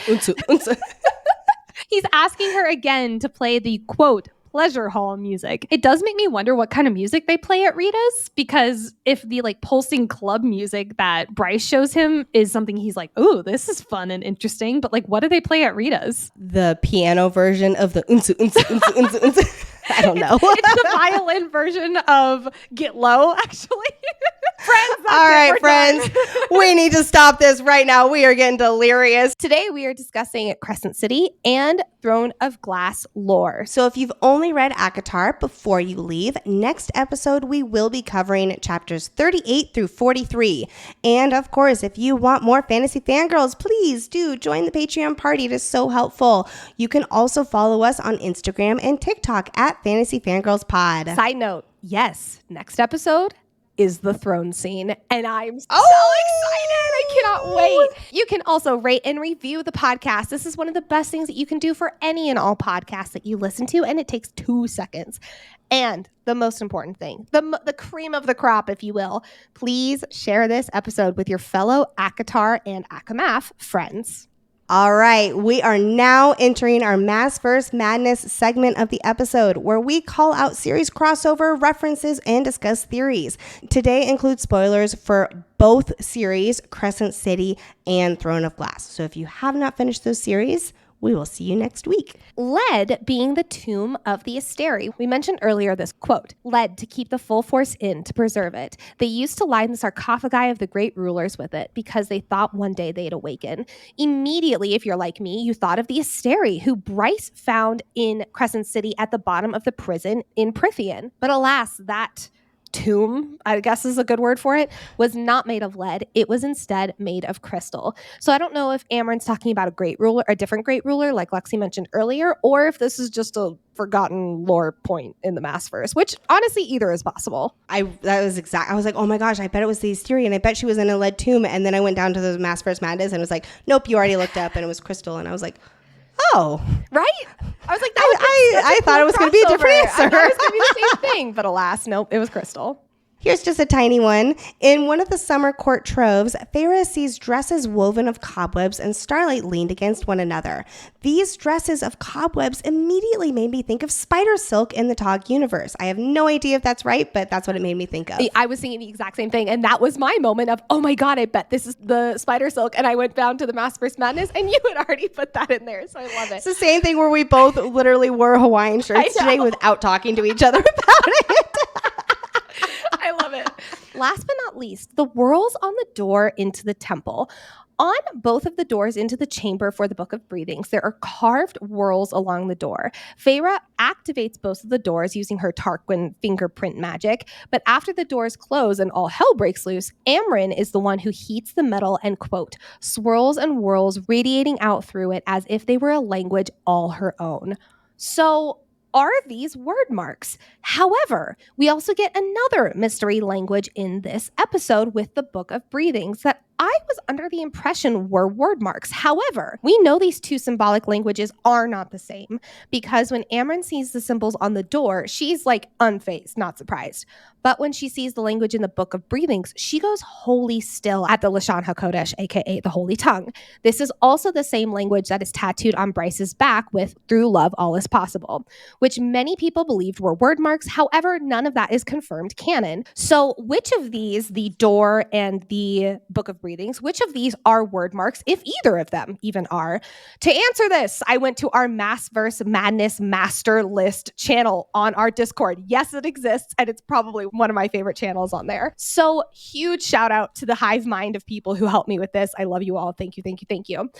He's asking her again to play the, quote, pleasure hall music. It does make me wonder what kind of music they play at Rita's, because if the pulsing club music that Bryce shows him is something he's like, oh, this is fun and interesting, but what do they play at Rita's? The piano version of the unsu, unsu, unsu, unsu, unsu. I don't know. It's the violin version of Get Low, actually. Friends, all right, friends, we need to stop this right now. We are getting delirious. Today, we are discussing Crescent City and Throne of Glass lore. So if you've only read ACOTAR before you leave, next episode, we will be covering chapters 38 through 43. And of course, if you want more Fantasy Fangirls, please do join the Patreon party. It is so helpful. You can also follow us on Instagram and TikTok at Fantasy Fangirls Pod. Side note, yes, next episode is the throne scene, and I'm so excited. I cannot wait. You can also rate and review the podcast. This is one of the best things that you can do for any and all podcasts that you listen to, and it takes 2 seconds. And the most important thing, the cream of the crop, if you will, please share this episode with your fellow ACOTAR and ACOMAF friends. All right, we are now entering our Massverse Madness segment of the episode, where we call out series crossover references and discuss theories. Today includes spoilers for both series, Crescent City and Throne of Glass. So if you have not finished those series, we will see you next week. Lead being the tomb of the Asteri. We mentioned earlier this quote, lead to keep the full force in, to preserve it. They used to line the sarcophagi of the great rulers with it because they thought one day they'd awaken. Immediately, if you're like me, you thought of the Asteri, who Bryce found in Crescent City at the bottom of the prison in Prithian. But alas, that tomb, I guess is a good word for it, was not made of lead. It was instead made of crystal. So I don't know if Amren's talking about a different great ruler, like Lexi mentioned earlier, or if this is just a forgotten lore point in the Massverse, which honestly either is possible. I was like, oh my gosh, I bet it was the Asterian. I bet she was in a lead tomb. And then I went down to the Massverse Madness and it was like, nope, you already looked up and it was crystal. And I was like, oh. Right? I was like, I thought it was going to be a different answer. I thought it was going to be the same thing, but alas, nope, it was crystal. Here's just a tiny one. In one of the summer court troves, Feyre sees dresses woven of cobwebs and Starlight leaned against one another. These dresses of cobwebs immediately made me think of spider silk in the Tog universe. I have no idea if that's right, but that's what it made me think of. I was thinking the exact same thing, and that was my moment of, oh my god, I bet this is the spider silk, and I went down to the Massverse Madness, and you had already put that in there, so I love it. It's the same thing where we both literally wore Hawaiian shirts today without talking to each other about it. I love it. Last but not least, the whorls on the door into the temple. On both of the doors into the chamber for the Book of Breathings, there are carved whorls along the door. Feyre activates both of the doors using her Tarquin fingerprint magic, but after the doors close and all hell breaks loose, Amren is the one who heats the metal and, quote, swirls and whirls radiating out through it as if they were a language all her own. So, are these word marks? However, we also get another mystery language in this episode with the Book of Breathings that I was under the impression were word marks. However, we know these two symbolic languages are not the same because when Amren sees the symbols on the door, she's like unfazed, not surprised. But when she sees the language in the Book of Breathings, she goes wholly still at the Lashon HaKodesh, aka the Holy Tongue. This is also the same language that is tattooed on Bryce's back with "Through love, all is possible," which many people believed were word marks. However, none of that is confirmed canon. So which of these, the door and the Book of Breathings, which of these are word marks, if either of them even are? To answer this, I went to our Massverse Madness Master List channel on our Discord. Yes, it exists, and it's probably one of my favorite channels on there. So huge shout out to the hive mind of people who helped me with this. I love you all. Thank you, thank you, thank you.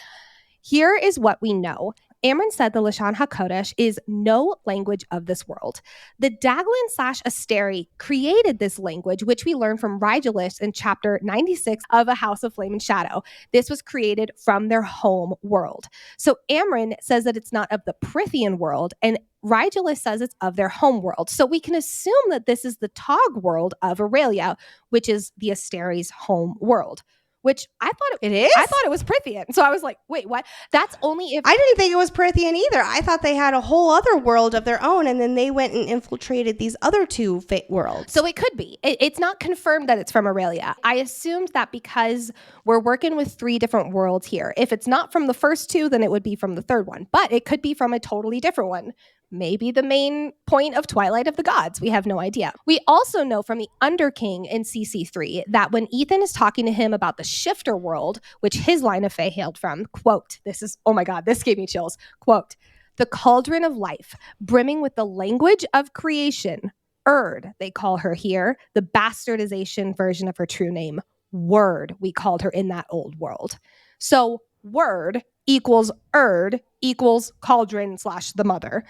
Here is what we know. Amren said the Lashon HaKodesh is no language of this world. The Daglin/Asteri created this language, which we learn from Rigelis in chapter 96 of A House of Flame and Shadow. This was created from their home world. So Amren says that it's not of the Prithian world, and Rigelis says it's of their home world. So we can assume that this is the Tog world of Aurelia, which is the Asteri's home world. Which I thought it is. I thought it was Prithian. So I was like, wait, what? That's only if I didn't think it was Prithian either. I thought they had a whole other world of their own, and then they went and infiltrated these other two worlds. So it could be. It's not confirmed that it's from Aurelia. I assumed that because we're working with 3 different worlds here. If it's not from the first 2, then it would be from the third one. But it could be from a totally different one. Maybe the main point of Twilight of the Gods. We have no idea. We also know from the Underking in CC3 that when Ethan is talking to him about the Shifter world, which his line of Fae hailed from, quote, this is, oh my God, this gave me chills, quote, the cauldron of life, brimming with the language of creation, Erd, they call her here, the bastardization version of her true name, Word, we called her in that old world. So Word equals Erd equals cauldron/the mother.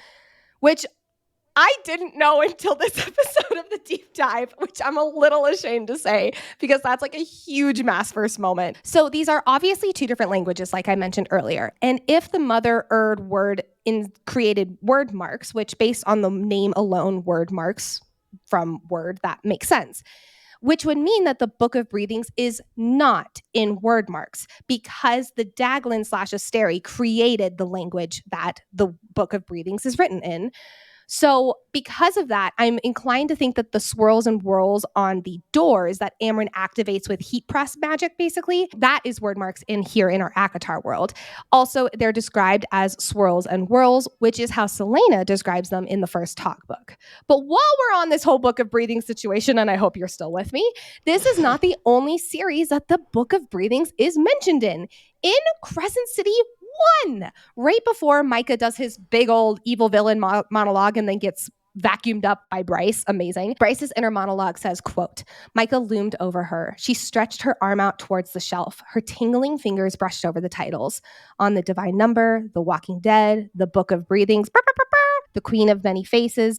Which I didn't know until this episode of the deep dive, which I'm a little ashamed to say because that's like a huge Massverse moment. So these are obviously 2 different languages, like I mentioned earlier. And if the mother Erd word created word marks, which based on the name alone, word marks from word, that makes sense. Which would mean that the Book of Breathings is not in word marks because the Daglin/Asteri created the language that the Book of Breathings is written in. So because of that, I'm inclined to think that the swirls and whirls on the doors that Amren activates with heat press magic, basically, that is word marks in here in our ACOTAR world. Also, they're described as swirls and whirls, which is how Selena describes them in the first talk book. But while we're on this whole Book of Breathing situation, and I hope you're still with me, this is not the only series that the Book of Breathings is mentioned in. In Crescent City 1, right before Micah does his big old evil villain monologue and then gets vacuumed up by Bryce. Amazing. Bryce's inner monologue says, quote, Micah loomed over her. She stretched her arm out towards the shelf. Her tingling fingers brushed over the titles. On the Divine Number, The Walking Dead, The Book of Breathings, the Queen of Many Faces, ...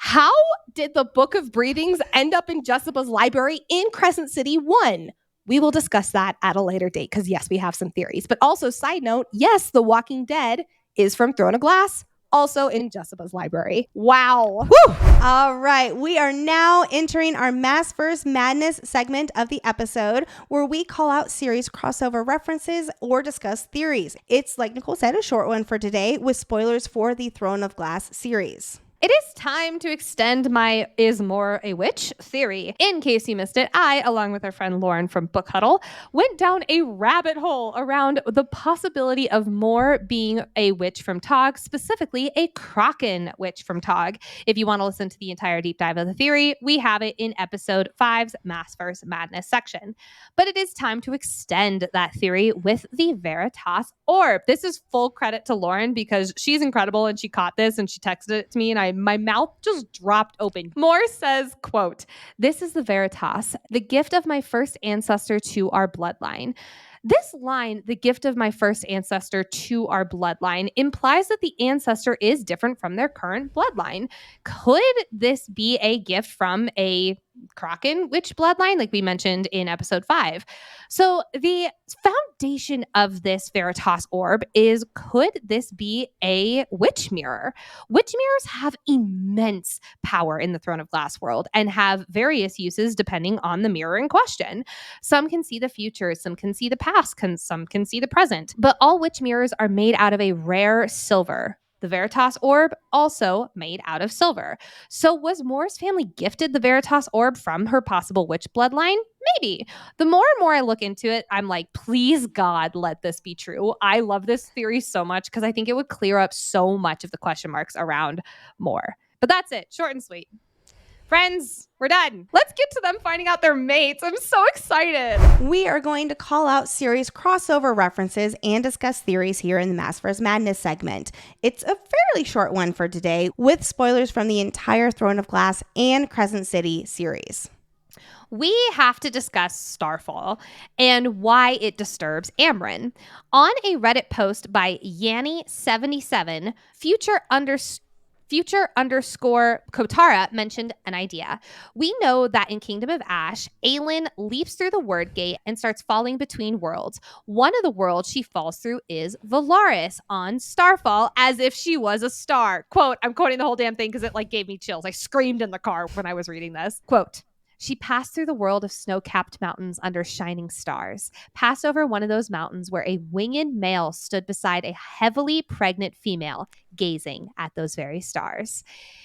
How did the Book of Breathings end up in Jessica's library in Crescent City 1? We will discuss that at a later date because, yes, we have some theories. But also, side note, yes, The Walking Dead is from Throne of Glass, also in Jessica's library. Wow. Woo! All right. We are now entering our Massverse Madness segment of the episode where we call out series crossover references or discuss theories. It's, like Nicole said, a short one for today with spoilers for the Throne of Glass series. It is time to extend my is more a witch theory. In case you missed it, I, along with our friend Lurin from Book Huddle, went down a rabbit hole around the possibility of more being a witch from Tog, specifically a Kraken witch from Tog. If you want to listen to the entire deep dive of the theory, we have it in episode 5's Massverse Madness section. But it is time to extend that theory with the Veritas Orb. This is full credit to Lurin because she's incredible and she caught this and she texted it to me and my mouth just dropped open. Moore says, quote, "This is the Veritas, the gift of my first ancestor to our bloodline." This line, the gift of my first ancestor to our bloodline, implies that the ancestor is different from their current bloodline. Could this be a gift from a Kraken witch bloodline, like we mentioned in episode 5? So the foundation of this Veritas Orb is, could this be a witch mirror? Witch mirrors have immense power in the Throne of Glass world and have various uses depending on the mirror in question. Some can see the future, some can see the past, some can see the present, but all witch mirrors are made out of a rare silver. The Veritas Orb also made out of silver. So was Moore's family gifted the Veritas Orb from her possible witch bloodline? Maybe. The more and more I look into it, I'm like, please God, let this be true. I love this theory so much because I think it would clear up so much of the question marks around Moore. But that's it. Short and sweet. Friends, we're done. Let's get to them finding out their mates. I'm so excited. We are going to call out series crossover references and discuss theories here in the Massverse Madness segment. It's a fairly short one for today with spoilers from the entire Throne of Glass and Crescent City series. We have to discuss Starfall and why it disturbs Amren. On a Reddit post by Yanni77, future underscore Kotara mentioned an idea. We know that in Kingdom of Ash, Aelin leaps through the word gate and starts falling between worlds. One of the worlds she falls through is Velaris on Starfall, as if she was a star. Quote, I'm quoting the whole damn thing because it gave me chills. I screamed in the car when I was reading this. Quote, "She passed through the world of snow-capped mountains under shining stars, passed over one of those mountains where a winged male stood beside a heavily pregnant female, gazing at those very stars."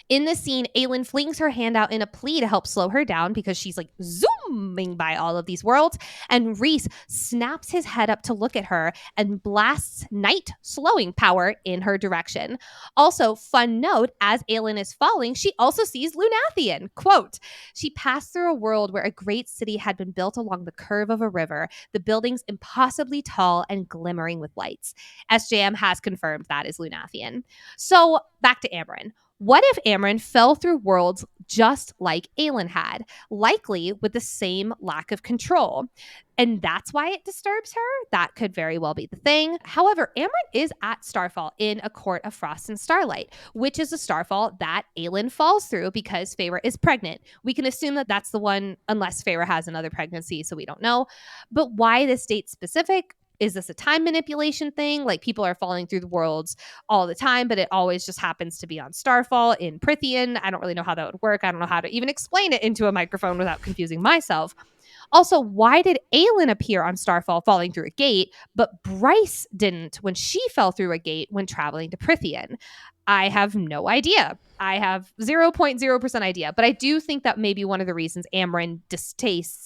In this scene, Aelin flings her hand out in a plea to help slow her down because she's zooming by all of these worlds, and Rhys snaps his head up to look at her and blasts night slowing power in her direction. Also, fun note, as Aelin is falling, she also sees Lunathian. Quote, "She passed through a world where a great city had been built along the curve of a river, the buildings impossibly tall and glimmering with lights." SJM has confirmed that is Lunathian. So back to Amren. What if Amren fell through worlds just like Aelin had, likely with the same lack of control? And that's why it disturbs her? That could very well be the thing. However, Amren is at Starfall in a court of frost and starlight, which is a starfall that Aelin falls through because Feyre is pregnant. We can assume that that's the one, unless Feyre has another pregnancy, so we don't know. But why this date specific? Is this a time manipulation thing? Like, people are falling through the worlds all the time, but it always just happens to be on Starfall in Prythian. I don't really know how that would work. I don't know how to even explain it into a microphone without confusing myself. Also, why did Aelin appear on Starfall falling through a gate, but Bryce didn't when she fell through a gate when traveling to Prythian? I have no idea. I have 0.0% idea. But I do think that maybe one of the reasons Amren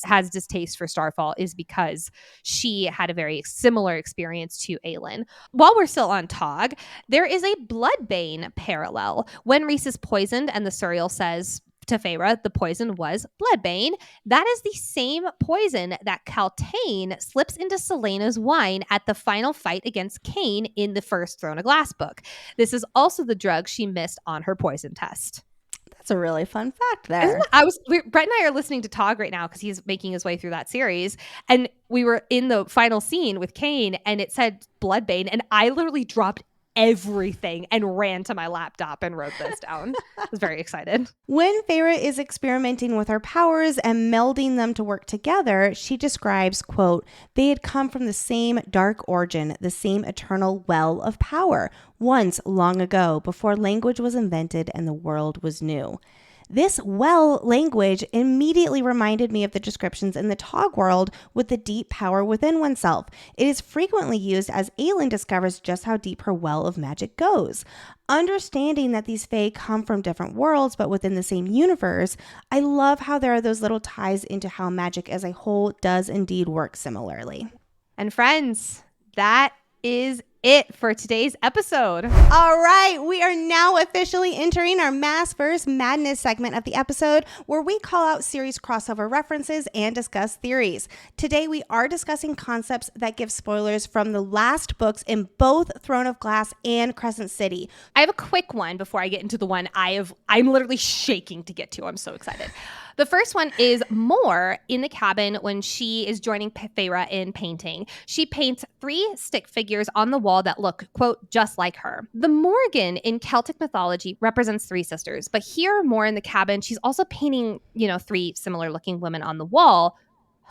has distaste for Starfall is because she had a very similar experience to Aelin. While we're still on Tog, there is a Bloodbane parallel. When Rhys is poisoned and the Suriel says to Feyre the poison was Bloodbane, that is the same poison that Kaltain slips into Celaena's wine at the final fight against Cain in the first Throne of Glass book. This is also the drug she missed on her poison test. That's a really fun fact there. Brett and I are listening to Tog right now because he's making his way through that series, and we were in the final scene with Cain and it said Bloodbane, and I literally dropped everything and ran to my laptop and wrote this down. I was very excited. When Feyre is experimenting with her powers and melding them to work together, she describes, quote, "They had come from the same dark origin, the same eternal well of power, once long ago, before language was invented and the world was new." This well language immediately reminded me of the descriptions in the Tog world with the deep power within oneself. It is frequently used as Aelin discovers just how deep her well of magic goes. Understanding that these Fae come from different worlds but within the same universe, I love how there are those little ties into how magic as a whole does indeed work similarly. And friends, that is it for today's episode. All right, we are now officially entering our Massverse Madness segment of the episode, where we call out series crossover references and discuss theories. Today, we are discussing concepts that give spoilers from the last books in both Throne of Glass and Crescent City. I have a quick one before I get into the one I'm literally shaking to get to. I'm so excited. The first one is Mor in the cabin when she is joining Feyre in painting. She paints 3 stick figures on the wall that look, quote, just like her. The Morgan in Celtic mythology represents 3 sisters, but here, Mor in the cabin, she's also painting, 3 similar looking women on the wall.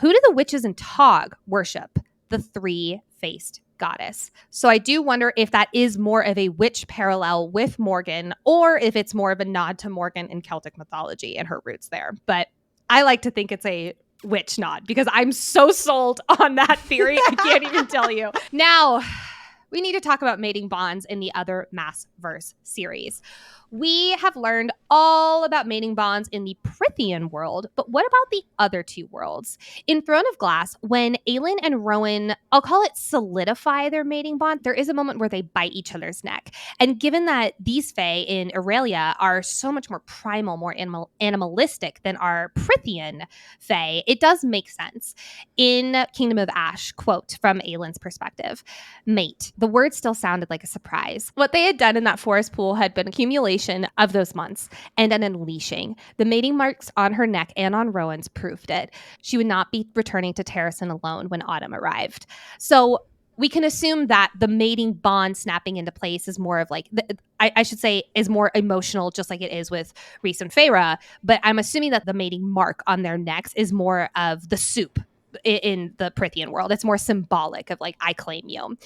Who do the witches in Tog worship? The 3-faced goddess. So I do wonder if that is more of a witch parallel with Morgan, or if it's more of a nod to Morgan in Celtic mythology and her roots there. But I like to think it's a witch nod because I'm so sold on that theory. I can't even tell you. Now, we need to talk about mating bonds in the other Massverse series. We have learned all about mating bonds in the Prythian world, but what about the other 2 worlds? In Throne of Glass, when Aelin and Rowan, I'll call it solidify their mating bond, there is a moment where they bite each other's neck. And given that these Fae in Aurelia are so much more primal, more animalistic than our Prythian Fae, it does make sense. In Kingdom of Ash, quote from Aelin's perspective, "Mate, the word still sounded like a surprise. What they had done in that forest pool had been accumulation of those months and an unleashing. The mating marks on her neck and on Rowan's proved it. She would not be returning to Terrasen alone when autumn arrived." So we can assume that the mating bond snapping into place is more of like, I should say, is more emotional, just like it is with Rhys and Feyre. But I'm assuming that the mating mark on their necks is more of the soup in the Prythian world. It's more symbolic of like, I claim you.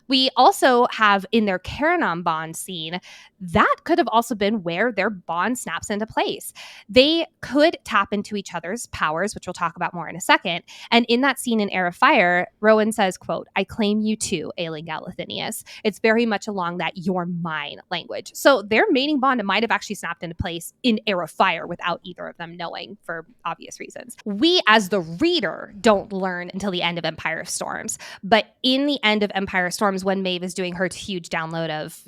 We also have in their Caranon bond scene, that could have also been where their bond snaps into place. They could tap into each other's powers, which we'll talk about more in a second. And in that scene in Heir of Fire, Rowan says, quote, "I claim you too, Aelin Galathynius." It's very much along that "you're mine" language. So their mating bond might have actually snapped into place in Heir of Fire without either of them knowing, for obvious reasons. We as the reader don't learn until the end of Empire of Storms. But in the end of Empire of Storms, when Maeve is doing her huge download of,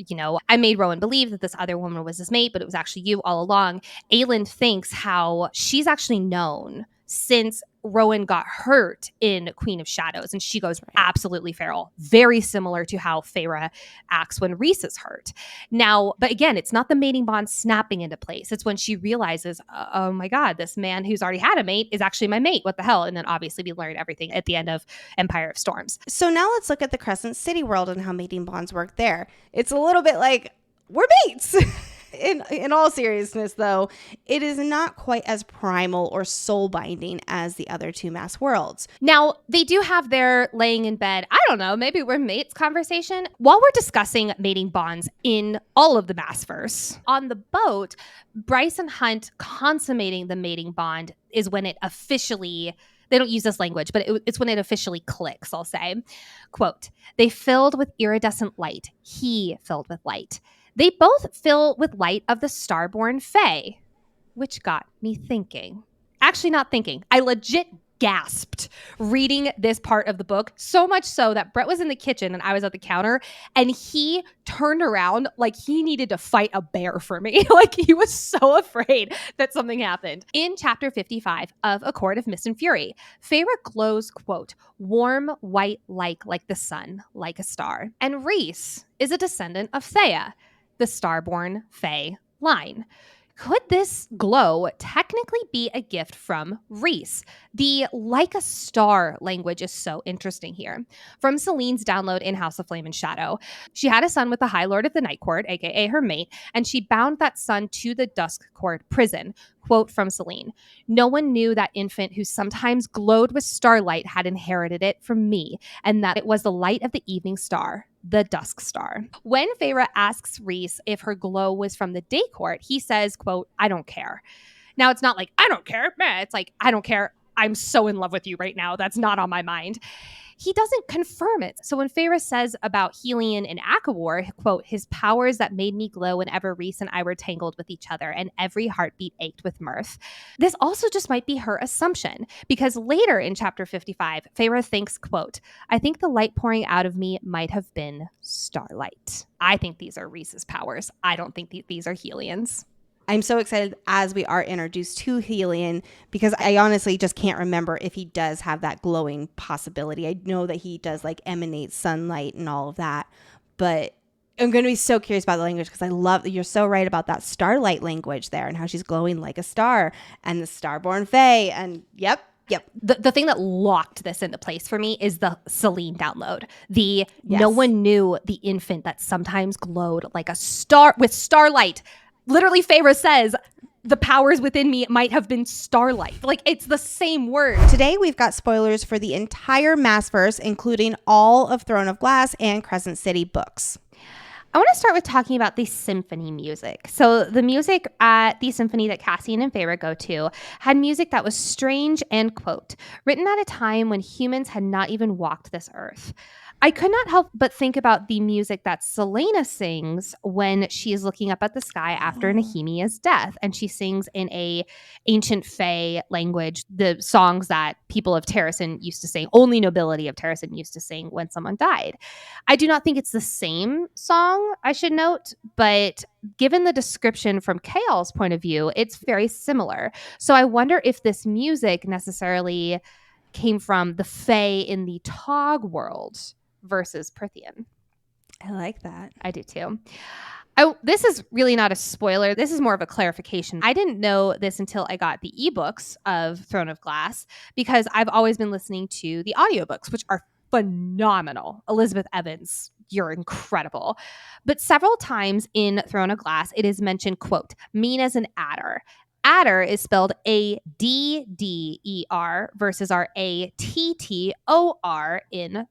I made Rowan believe that this other woman was his mate, but it was actually you all along, Aelin thinks how she's actually known since Rowan got hurt in Queen of Shadows, and she goes absolutely feral, very similar to how Feyre acts when Rhys is hurt. Now, but again, it's not the mating bond snapping into place. It's when she realizes, oh my God, this man who's already had a mate is actually my mate. What the hell? And then obviously we learn everything at the end of Empire of Storms. So now let's look at the Crescent City world and how mating bonds work there. It's a little bit like, we're mates. In all seriousness, though, it is not quite as primal or soul-binding as the other 2 Mass worlds. Now, they do have their laying in bed, I don't know, maybe we're mates conversation. While we're discussing mating bonds in all of the Massverse, on the boat, Bryce and Hunt consummating the mating bond is when it officially... They don't use this language, but it's when it officially clicks, I'll say. Quote, "They filled with iridescent light. He filled with light. They both fill with light of the starborn Fae," which got me thinking. Actually, not thinking. I legit gasped reading this part of the book, so much so that Brett was in the kitchen and I was at the counter, and he turned around like he needed to fight a bear for me. Like he was so afraid that something happened. In chapter 55 of A Court of Mist and Fury, Feyre glows, quote, "warm white like the sun, like a star." And Rhys is a descendant of Thea, the starborn Fae line. Could this glow technically be a gift from Rhys? The like a star language is so interesting here. From Celine's download in House of Flame and Shadow, she had a son with the High Lord of the Night Court, aka her mate, and she bound that son to the Dusk Court prison. Quote from Celine, "No one knew that infant who sometimes glowed with starlight had inherited it from me, and that it was the light of the evening star, the Dusk Star." When Feyre asks Rhys if her glow was from the Day Court, he says, quote, "I don't care." Now, it's not like, I don't care. It's like, I don't care. I'm so in love with you right now. That's not on my mind. He doesn't confirm it. So when Feyre says about Helion and ACOWAR, quote, "His powers that made me glow whenever Rhys and I were tangled with each other, and every heartbeat ached with mirth." This also just might be her assumption, because later in chapter 55, Feyre thinks, quote, "I think the light pouring out of me might have been starlight." I think these are Rhys's powers. I don't think these are Helion's. I'm so excited as we are introduced to Helion, because I honestly just can't remember if he does have that glowing possibility. I know that he does like emanate sunlight and all of that, but I'm going to be so curious about the language, because I love that you're so right about that starlight language there and how she's glowing like a star and the starborn fae. And yep. The thing that locked this into place for me is the Celine download. Yes. No one knew the infant that sometimes glowed like a star with starlight. Literally, Feyre says, the powers within me might have been starlight. Like, it's the same word. Today, we've got spoilers for the entire Massverse, including all of Throne of Glass and Crescent City books. I want to start with talking about the symphony music. So the music at the symphony that Cassian and Feyre go to had music that was strange and, quote, "written at a time when humans had not even walked this earth." I could not help but think about the music that Selena sings when she is looking up at the sky after Nehemiah's death, and she sings in a ancient Fae language, the songs that people of Terrasen used to sing, only nobility of Terrasen used to sing when someone died. I do not think it's the same song, I should note, but given the description from Chaol's point of view, it's very similar. So I wonder if this music necessarily came from the Fae in the Tog world versus Prythian. I like that. I do too. This is really not a spoiler. This is more of a clarification. I didn't know this until I got the ebooks of Throne of Glass, because I've always been listening to the audiobooks, which are phenomenal. Elizabeth Evans, you're incredible. But several times in Throne of Glass, it is mentioned, quote, "mean as an adder." Adder is spelled A-D-D-E-R versus our A-T-T-O-R in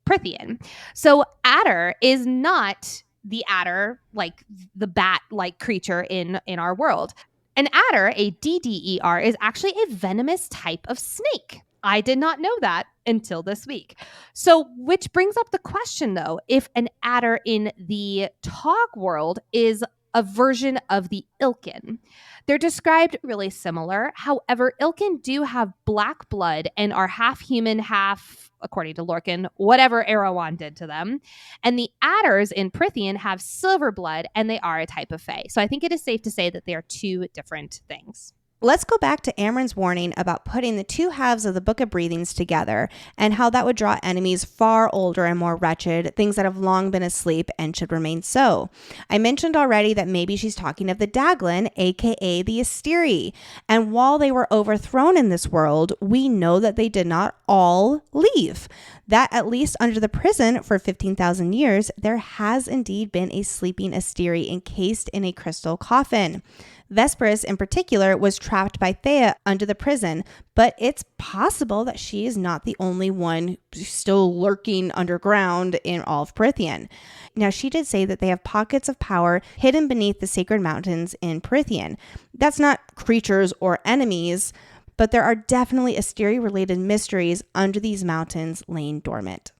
Prythian. So adder is not the adder, like the bat-like creature in our world. An adder, a D-D-E-R, is actually a venomous type of snake. I did not know that until this week. So, which brings up the question, though, if an adder in the Tog world is a version of the Ilkin. They're described really similar. However, Ilkin do have black blood and are half human, half, according to Lorcan, whatever Erewhon did to them. And the adders in Prythian have silver blood, and they are a type of fae. So I think it is safe to say that they are two different things. Let's go back to Amren's warning about putting the two halves of the Book of Breathings together, and how that would draw enemies far older and more wretched, things that have long been asleep and should remain so. I mentioned already that maybe she's talking of the Daglin, aka the Asteri. And while they were overthrown in this world, we know that they did not all leave. That at least under the prison for 15,000 years, there has indeed been a sleeping Asteri encased in a crystal coffin. Vespris, in particular, was trapped by Thea under the prison, but it's possible that she is not the only one still lurking underground in all of Prythian. Now, she did say that they have pockets of power hidden beneath the sacred mountains in Prythian. That's not creatures or enemies, but there are definitely Asteri-related mysteries under these mountains laying dormant.